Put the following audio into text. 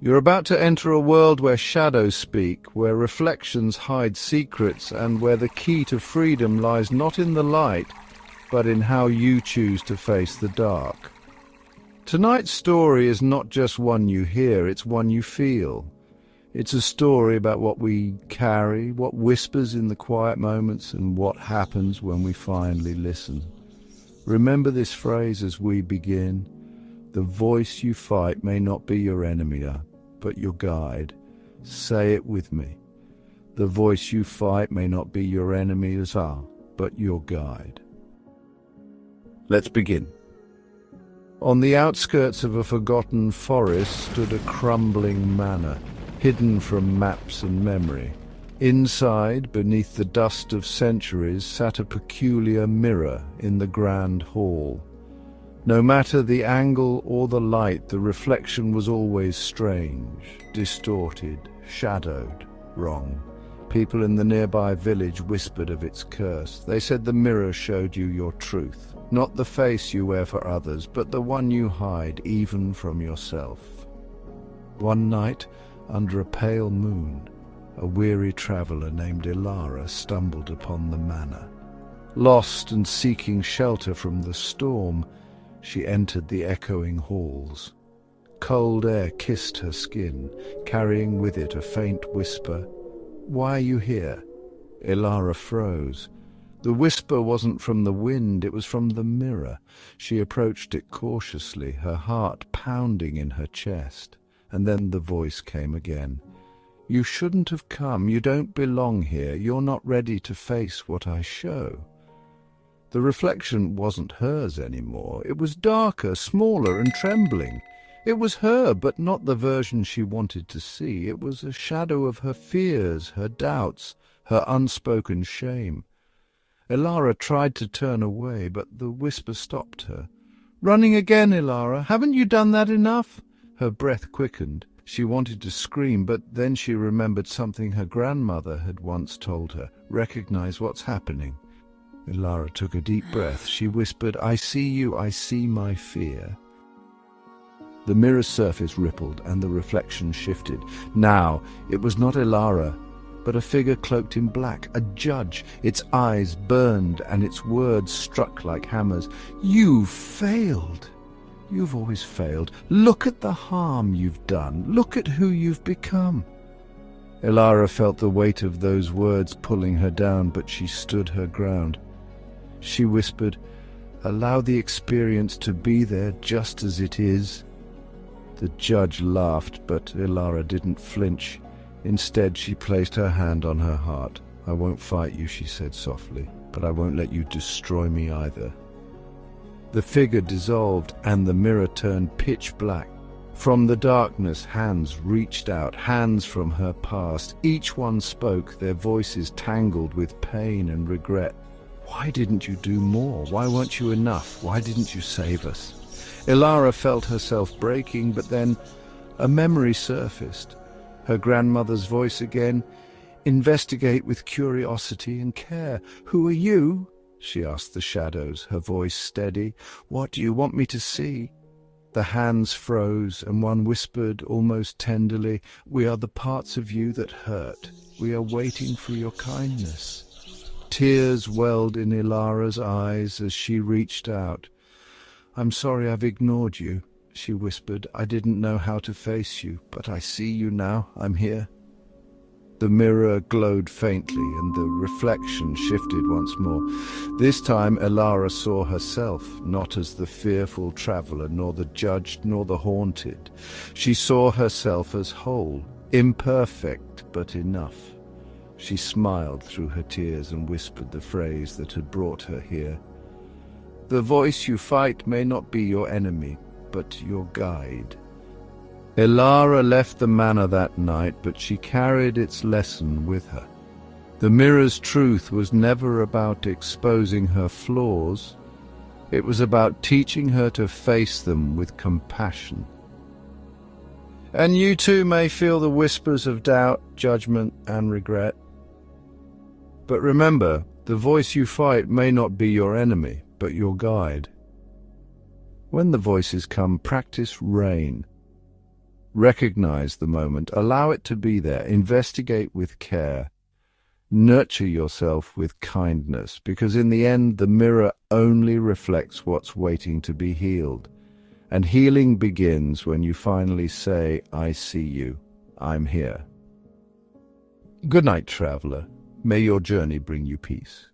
You're about to enter a world where shadows speak, where reflections hide secrets, and where the key to freedom lies not in the light, but in how you choose to face the dark. Tonight's story is not just one you hear, it's one you feel. It's a story about what we carry, what whispers in the quiet moments, and what happens when we finally listen. Remember this phrase as we begin. The voice you fight may not be your enemy, but your guide. Say it with me. The voice you fight may not be your enemy, but your guide. Let's begin. On the outskirts of a forgotten forest stood a crumbling manor, hidden from maps and memory. Inside, beneath the dust of centuries, sat a peculiar mirror in the grand hall. No matter the angle or the light, the reflection was always strange, distorted, shadowed, wrong. People in the nearby village whispered of its curse. They said the mirror showed you your truth, not the face you wear for others, but the one you hide even from yourself. One night, under a pale moon, a weary traveller named Elara stumbled upon the manor. Lost and seeking shelter from the storm, she entered the echoing halls. Cold air kissed her skin, carrying with it a faint whisper. "Why are you here?" Elara froze. The whisper wasn't from the wind, it was from the mirror. She approached it cautiously, her heart pounding in her chest. And then the voice came again. "You shouldn't have come. You don't belong here. You're not ready to face what I show." The reflection wasn't hers anymore. It was darker, smaller, and trembling. It was her, but not the version she wanted to see. It was a shadow of her fears, her doubts, her unspoken shame. Elara tried to turn away, but the whisper stopped her. "Running again, Elara. Haven't you done that enough?" Her breath quickened. She wanted to scream, but then she remembered something her grandmother had once told her. "Recognize what's happening." Elara took a deep breath. She whispered, "I see you, I see my fear." The mirror's surface rippled and the reflection shifted. Now, it was not Elara, but a figure cloaked in black, a judge. Its eyes burned and its words struck like hammers. "You've failed. You've always failed. Look at the harm you've done. Look at who you've become." Elara felt the weight of those words pulling her down, but she stood her ground. She whispered, "Allow the experience to be there just as it is." The judge laughed, but Elara didn't flinch. Instead, she placed her hand on her heart. "I won't fight you," she said softly, "but I won't let you destroy me either." The figure dissolved and the mirror turned pitch black. From the darkness, hands reached out, hands from her past. Each one spoke, their voices tangled with pain and regret. "Why didn't you do more? Why weren't you enough? Why didn't you save us?" Elara felt herself breaking, but then a memory surfaced. Her grandmother's voice again. "Investigate with curiosity and care. Who are you?" she asked the shadows, her voice steady. "What do you want me to see?" The hands froze, and one whispered almost tenderly, "We are the parts of you that hurt. We are waiting for your kindness." Tears welled in Elara's eyes as she reached out. "I'm sorry I've ignored you," she whispered. "I didn't know how to face you, but I see you now. I'm here." The mirror glowed faintly, and the reflection shifted once more. This time Elara saw herself, not as the fearful traveller, nor the judged, nor the haunted. She saw herself as whole, imperfect, but enough. She smiled through her tears and whispered the phrase that had brought her here. "The voice you fight may not be your enemy, but your guide." Elara left the manor that night, but she carried its lesson with her. The mirror's truth was never about exposing her flaws. It was about teaching her to face them with compassion. And you too may feel the whispers of doubt, judgment, and regret. But remember, the voice you fight may not be your enemy, but your guide. When the voices come, practice rain. Recognize the moment, allow it to be there, investigate with care, nurture yourself with kindness, because in the end the mirror only reflects what's waiting to be healed. And healing begins when you finally say, I see you, I'm here. Good night, traveler. May your journey bring you peace.